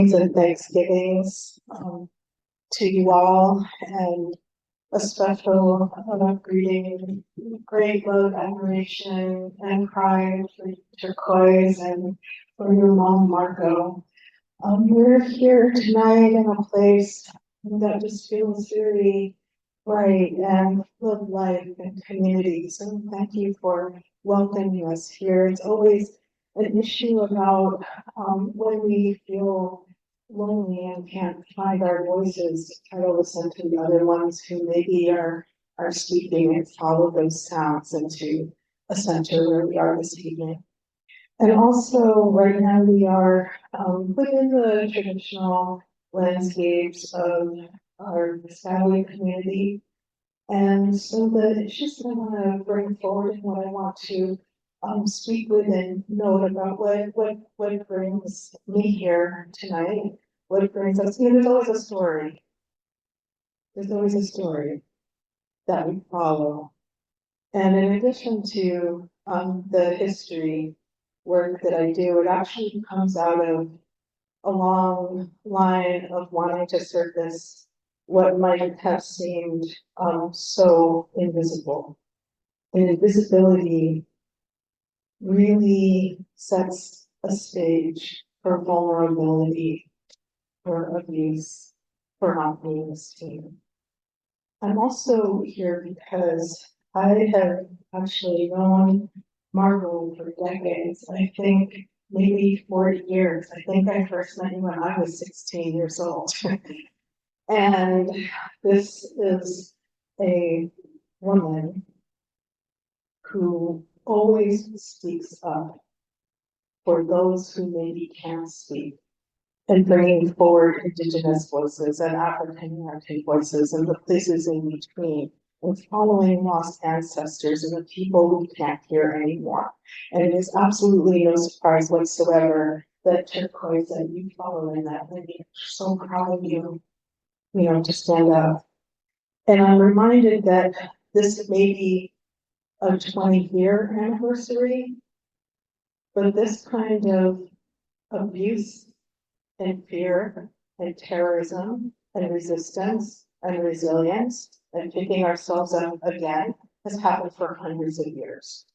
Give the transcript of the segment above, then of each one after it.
greetings and thanksgivings to you all, and a special greeting, great love, admiration, and pride for Turquoise and for your mom, Marco. We're here tonight in a place that just feels very bright and full of life and community. So thank you for welcoming us here. It's always an issue about when we feel lonely and can't find our voices to try to listen to the other ones who maybe are speaking and follow those sounds into a center where we are this evening. And also, right now we are within the traditional landscapes of our Skyway community. And so the issues that I want to bring forward and what I want to speak with and note about what brings me here tonight, what brings us here. There's always a story. There's always a story that we follow. And in addition to the history work that I do, it actually comes out of a long line of wanting to surface what might have seemed so invisible. And invisibility really sets a stage for vulnerability, for abuse, for not being seen. I'm also here because I have actually known Margot for decades. I think maybe 40 years. I think I first met you when I was 16 years old. And this is a woman who always speaks up for those who maybe can't speak, and bringing forward Indigenous voices and African American voices and the places in between, and following lost ancestors and the people who can't hear anymore. And it is absolutely no surprise whatsoever that Turquoise, that you follow in that, and we're so proud of you, to stand up. And I'm reminded that this may be a 20-year anniversary, but this kind of abuse and fear and terrorism and resistance and resilience and picking ourselves up again has happened for hundreds of years.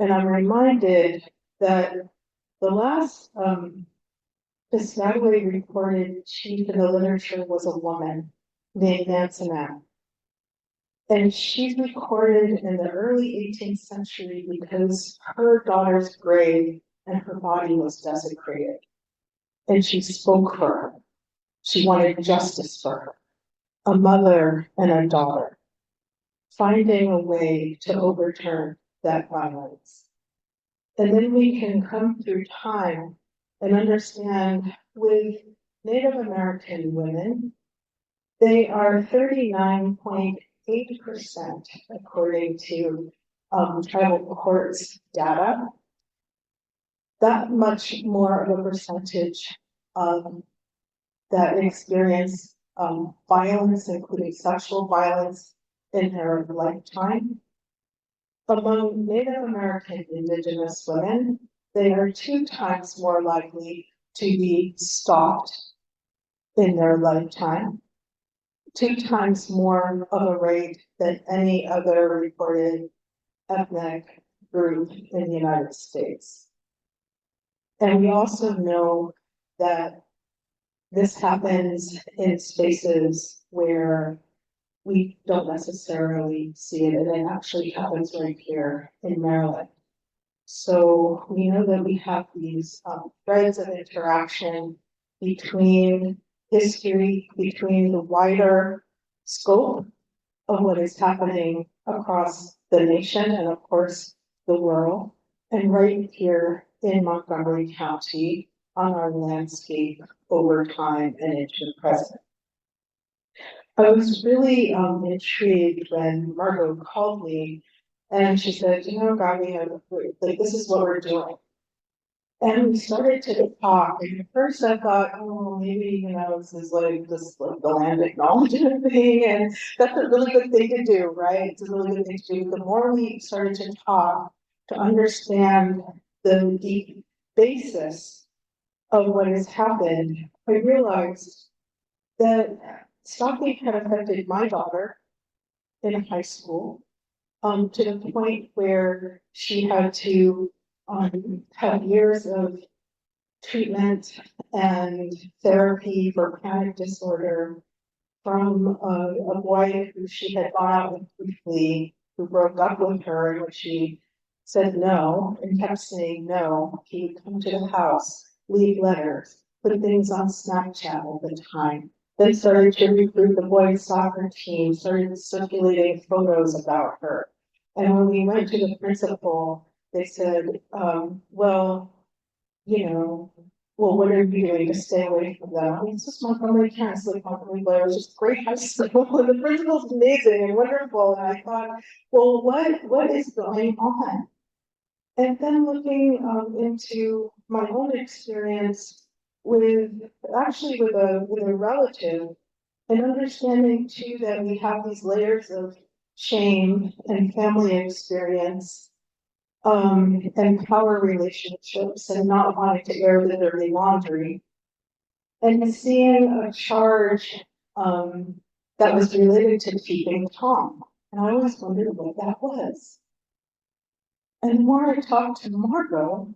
And I'm reminded that the last Piscataway recorded chief in the literature was a woman named Nansenat. And she's recorded in the early 18th century because her daughter's grave and her body was desecrated. And she spoke for her. She wanted justice for her, a mother and a daughter, finding a way to overturn that violence. And then we can come through time and understand with Native American women, they are 39.8%, according to tribal courts data. That much more of a percentage that experience violence, including sexual violence, in their lifetime. Among Native American Indigenous women, they are 2 times more likely to be stalked in their lifetime, 2 times more of a rate than any other reported ethnic group in the United States. And we also know that this happens in spaces where we don't necessarily see it, and it actually happens right here in Maryland. So we know that we have these threads of interaction between history, between the wider scope of what is happening across the nation and of course the world, and right here in Montgomery County on our landscape over time and into the present. I was really intrigued when Margot called me and she said, Gabi, like, this is what we're doing. And we started to talk, and at first I thought, oh, maybe, this is like the land acknowledgement thing, and that's a really good thing to do, right? It's a really good thing to do. The more we started to talk, to understand the deep basis of what has happened, I realized that stalking had affected my daughter in high school, to the point where she had to have years of treatment and therapy for panic disorder from a boy who she had gone out with briefly, who broke up with her, and when she said no and kept saying no, he would come to the house, leave letters, put things on Snapchat all the time. Then started to recruit the boys' soccer team, started circulating photos about her. And when we went to the principal, they said, well, you know, well, what are you doing to stay away from them? I mean, it's just Montgomery County, it's like Montgomery Blair, it's just great high school, and the principal's amazing and wonderful, and I thought, well, what is going on? And then looking into my own experience with, actually with a relative, and understanding too that we have these layers of shame and family experience, and power relationships, and not wanting to air the dirty laundry, and seeing a charge that was related to keeping Tom. And I always wondered what that was. And the more I talked to Margot,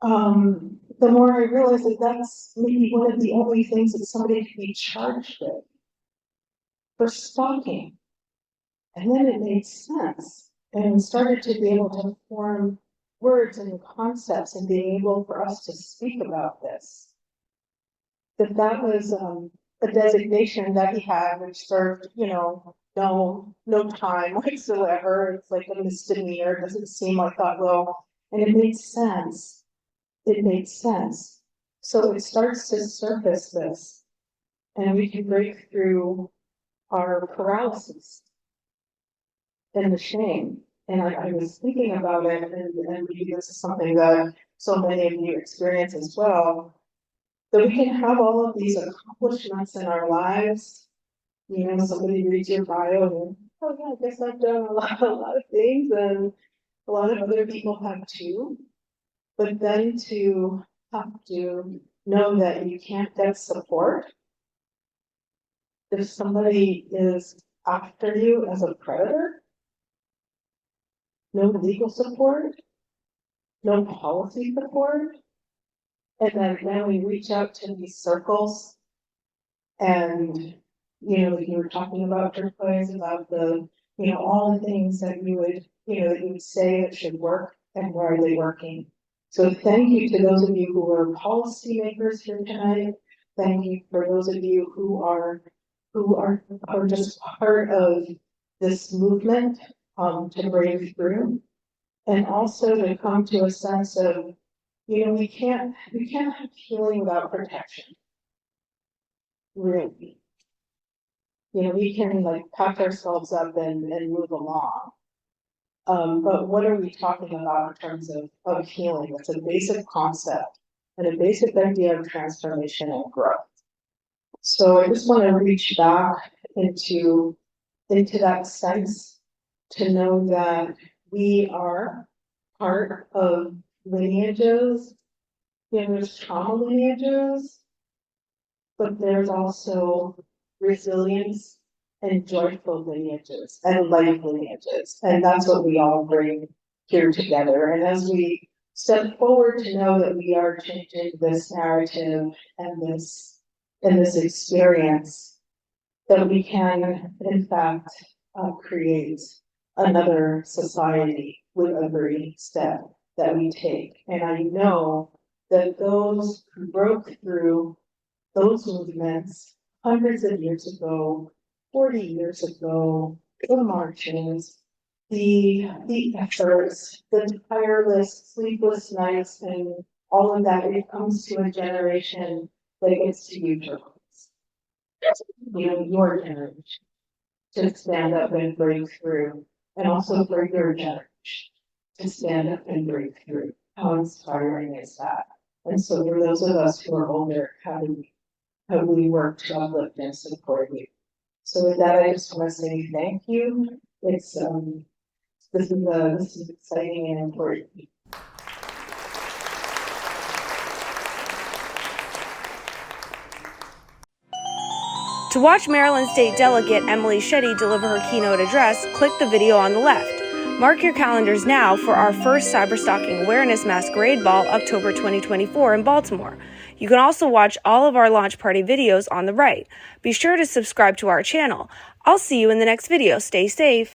the more I realized that that's maybe one of the only things that somebody could be charged with for stalking. And then it made sense and started to be able to form words and concepts and being able for us to speak about this. That was a designation that he had, which served, no time whatsoever. It's like a misdemeanor. It doesn't seem like that. Well, and it made sense. It made sense. So it starts to surface this, and we can break through our paralysis and the shame. And I was thinking about it, and maybe this is something that so many of you experience as well, that we can have all of these accomplishments in our lives. Somebody reads your bio and, oh yeah, I guess I've done a lot of things, and a lot of other people have too. But then to have to know that you can't get support if somebody is after you as a predator, no legal support, no policy support, and then we reach out to these circles, and you were talking about turquoise, about the all the things that you would say that should work, and where are they working? So thank you to those of you who are policymakers here tonight. Thank you for those of you who are just part of this movement to break through, and also to come to a sense of, we can't have healing without protection. Really. We can like pack ourselves up and move along. But what are we talking about in terms of healing? It's a basic concept and a basic idea of transformation and growth. So I just want to reach back into that sense to know that we are part of lineages. There's trauma lineages, but there's also resilience and joyful lineages and life lineages. And that's what we all bring here together. And as we step forward to know that we are changing this narrative and this experience, that we can, in fact, create another society with every step that we take. And I know that those who broke through those movements hundreds of years ago, 40 years ago, the marches, the efforts, the tireless, sleepless nights, and all of that, it comes to a generation that gets to you, your generation, to stand up and break through, and also for your generation to stand up and break through. How inspiring is that? And so for those of us who are older, how do we work to uplift and support you? So with that, I just want to say thank you. It's this is exciting and important. To watch Maryland State Delegate Emily Shetty deliver her keynote address, click the video on the left. Mark your calendars now for our first Cyberstalking Awareness Masquerade Ball, October 2024 in Baltimore. You can also watch all of our launch party videos on the right. Be sure to subscribe to our channel. I'll see you in the next video. Stay safe.